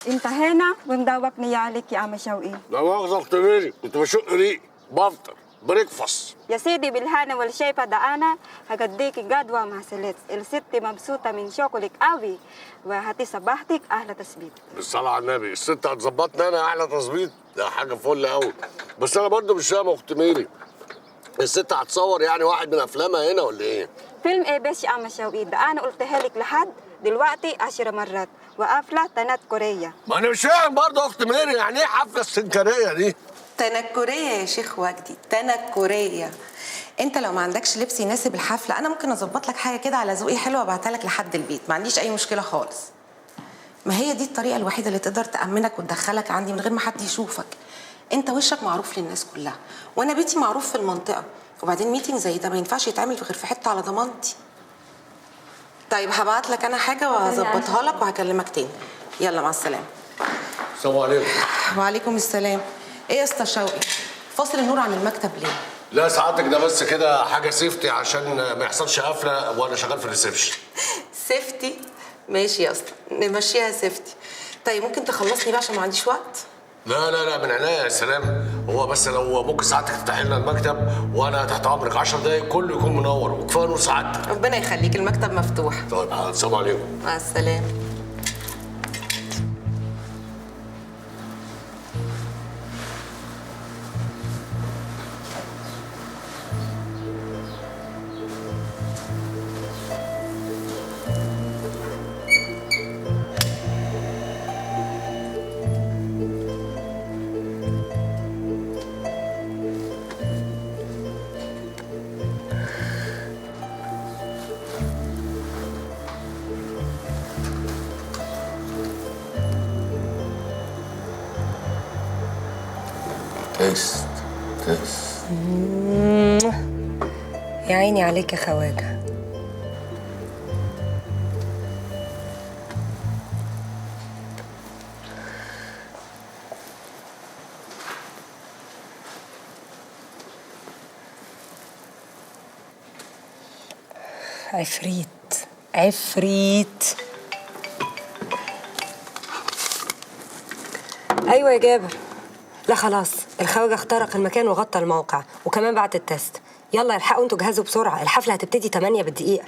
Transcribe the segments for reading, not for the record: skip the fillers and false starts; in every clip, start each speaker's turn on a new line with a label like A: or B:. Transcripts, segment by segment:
A: انتهينا ومدوق نيالك يا عم شوقي.
B: لا مؤاخذة أخت ميري، كنت بشق ريق بفطر بريكفاست.
A: يا سيدي بالهنا والشيبة ده أنا هقديك قدوة مع سلت. الست مبسوطة من شغلك قوي وهاتي صباحتك أحلى تثبيت.
B: بالصلاة على النبي، الست هتظبطني أنا أحلى تظبيط، ده حاجة فل قوي. بس أنا برضه مش فاهم يا أخت ميري، الست هتصور يعني واحد من أفلامها هنا ولا إيه؟
A: فيلم إيه بس يا عم شوقي؟ ده أنا قلتها لك لحد دلوقتي 10 مرات وقافلة تنات كورية.
B: ما أنا مش فاهم برضه يا أخت ميري، يعني إيه حفلة استنكارية دي؟
C: تنكرية يا شيخ وجدي، تنكرية. انت لو ما عندكش لبس يناسب الحفله انا ممكن اظبط لك حاجه كده على ذوقي حلوه وابعتها لك لحد البيت، ما عنديش اي مشكله خالص. ما هي دي الطريقه الوحيده اللي تقدر تامنك وتدخلك عندي من غير ما حد يشوفك. انت وشك معروف للناس كلها وانا بيتي معروف في المنطقه، وبعدين ميتنج زي ده ما ينفعش يتعمل غير في حته على ضمانتي. طيب هبعت لك انا حاجه وهظبطها لك وهكلمك تاني. يلا مع السلامه.
B: السلام عليكم.
C: وعليكم السلام. ايه يا اسطى شوقي، فاصل النور عن المكتب ليه؟
B: لا سعادتك ده بس كده حاجة سيفتي عشان ما يحصلش قفلة وأنا شغال في الريسبشن.
C: سيفتي؟ ماشي يا اسطى، نمشيها سيفتي. طيب ممكن تخلصني بقى عشان ما عنديش وقت؟
B: لا من عينيا يا سلام. هو بس لو ممكن سعادتك تفتحي لنا المكتب وانا تحت امرك 10 دقايق كله يكون منور وكفايه نور سعادتك.
C: ربنا يخليك، المكتب مفتوح.
B: طيب السلام عليكم.
C: مع السلامه.
B: تست.
D: يا عيني عليك يا خواجه. عفريت. ايوه يا جابر. لا خلاص، الخواجه اخترق المكان وغطى الموقع وكمان بعت التست. يلا الحقوا انتوا جهزوا بسرعه، الحفله هتبتدي 8 بالدقيقه.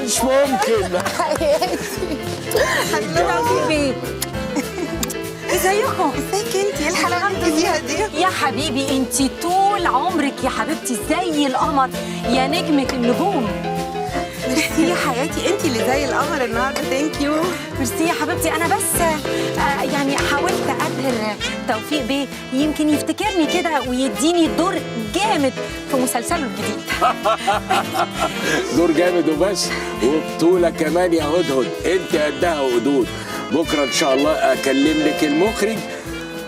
B: مش ممكن.
D: حياتي حبيبي، ازيكم؟
C: ازيك انت؟ ايه الحلاوه اللي فيها دي؟
D: يا حبيبي انت طول عمرك يا حبيبتي زي القمر يا نجمة النجوم.
C: ميرسي يا حياتي، انت اللي زي القمر النهارده. ثانك يو.
D: ميرسي يا حبيبتي. انا بس يعني حاولت ابهر توفيق بيه يمكن يفتكرني كده ويديني دور جامد في مسلسله الجديد.
E: دور جامد وبس، وبطولة كمان يا هدهد. انت قدها وقدود. بكره ان شاء الله اكلم لك المخرج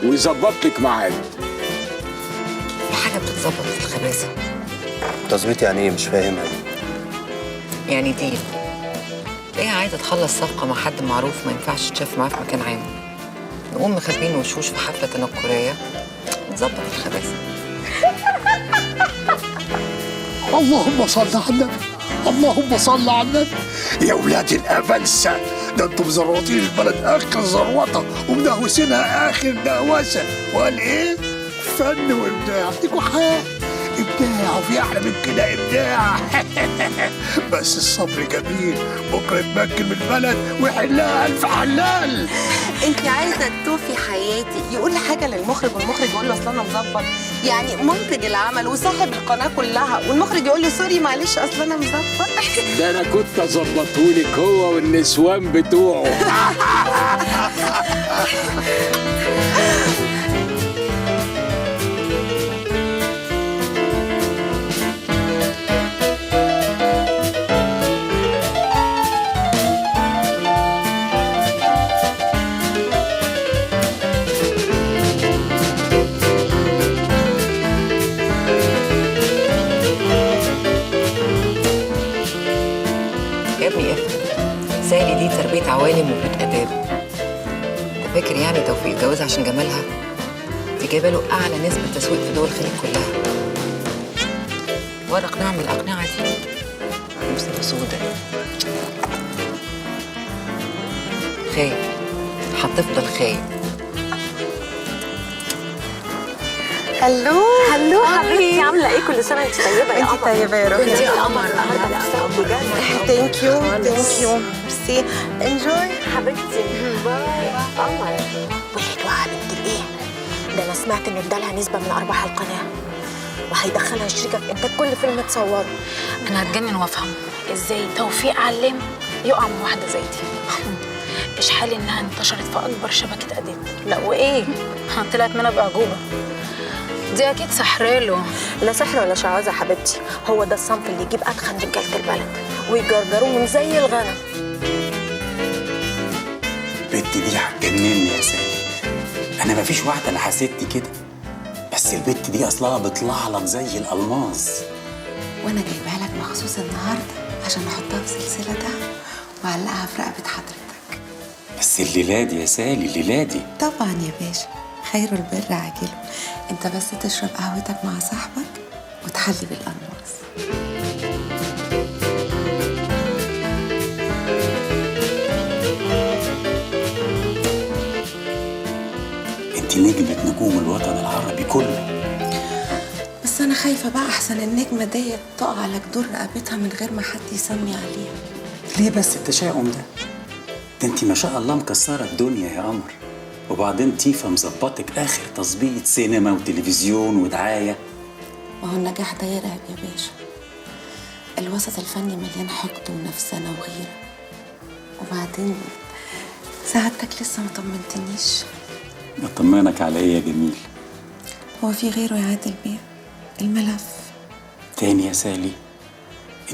E: ويظبط لك ميعاد.
D: في حاجه بتتظبط في الخباثه.
F: تظبيط يعني ايه؟ مش فاهمها.
G: يعني دي ايه؟ عايزه تخلص صفقه مع حد معروف ما ينفعش تشاف معاه في مكان عام، نقوم مخبين وشوش في حفله تنكريه نظبط الخباثه.
H: اللهم صل على النبي، اللهم صل على النبي. يا ولاد الأبلسة، ده انتم مزروطين البلد آخر زروطة ومدهوسينها آخر دهوسة. وقال إيه؟ فن وإبداع. ديكوا حياة، ابداع، وفي احلى من كده ابداع. بس الصبر جميل، بكره يتمكن من البلد ويحلها الف حلال.
C: انت عايزه تطوفي حياتي يقول حاجه للمخرج والمخرج يقول له اصل انا مظبط؟ يعني منتج العمل وصاحب القناه كلها والمخرج يقول له سوري معلش اصل انا مظبط؟
E: ده انا كنت اظبطهولك هو والنسوان بتوعه.
G: يا ابني افهم، سالي دي تربية عوالم وبيت آداب. انت فاكر يعني توفيق اتجوزها عشان جمالها؟ دي جايبه له أعلى نسبة تسويق في دول الخليج كلها. ولا أقنعة من الأقنعة دي مصيبة سودة. خايب، هتفضل خايب.
C: هلو
D: حبيبتي عامله ايه؟ كل سنه وانت طيبه يا
C: انت
D: قمر.
C: طيبه يا روحي.
D: انت يا قمر النهارده
C: ثانك يو ميرسي انجوي
D: حبيبتي. باي قمر.
I: والحلوة بنت الايه؟ ده انا سمعت ان ادالها نسبة من ارباح القناة وهيدخلها شركة في انتاج كل فيلم تصوره.
J: انا هتجنن وافهم ازاي توفيق علام يقع من واحدة زي دي. اشحال انها انتشرت في اكبر شبكة اداب. لا وايه؟ طلعت منها باعجوبة. دي اكيد سحراله.
I: لا سحر ولا شعوذة حبيبتي، هو ده الصنف اللي يجيب اتخن رجالة البلد ويجرجروهم زي الغنم.
K: البت دي هتجنني يا سالي. انا مفيش واحده انا حسيتني كده، بس البت دي اصلها بيطلع لك زي الالماس.
C: وانا جايبها لك مخصوص النهارده عشان احطها في سلسله دهب واعلقها في رقبه حضرتك.
K: بس الليله دي يا سالي، الليله دي
C: طبعا يا باشا، خير البر عاجله. انت بس تشرب قهوتك مع صاحبك وتحلي بالالماس.
K: انت نجمه نجوم الوطن العربي كله.
C: بس انا خايفه بقى احسن النجمه ديت تقع على جدور رقبتها من غير ما حد يسمي عليها.
K: ليه بس التشاؤم ده انت ما شاء الله مكسره الدنيا يا قمر. وبعدين تيفا مظبطك اخر تظبيط سينما وتلفزيون ودعايه.
C: ما هو النجاح ده يرعب يا باشا. الوسط الفني مليان حقد ونفسنه وغيره. وبعدين سعادتك لسه ما طمنتنيش.
K: اطمنك على ايه يا جميل؟
C: هو في غيره يا عادل بيه؟ الملف
K: تاني يا سالي؟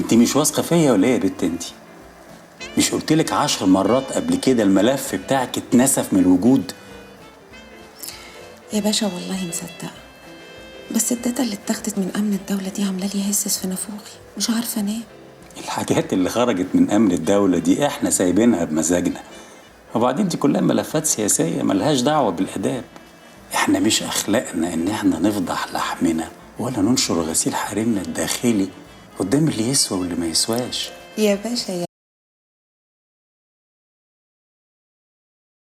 K: انت مش واثقه فيا ولا ايه يا بت انت؟ مش قلتلك 10 مرات قبل كده الملف بتاعك اتنسف من الوجود؟
C: يا باشا والله مصدقه، بس الداتا اللي اتاخدت من امن الدوله دي عامله لي يهسس في نافوخي، مش عارفه انام.
K: الحاجات اللي خرجت من امن الدوله دي احنا سايبينها بمزاجنا، وبعدين دي كلها ملفات سياسيه ملهاش دعوه بالاداب. احنا مش اخلاقنا ان احنا نفضح لحمنا ولا ننشر غسيل حريمنا الداخلي قدام اللي يسوى واللي ما يسواش.
C: يا باشا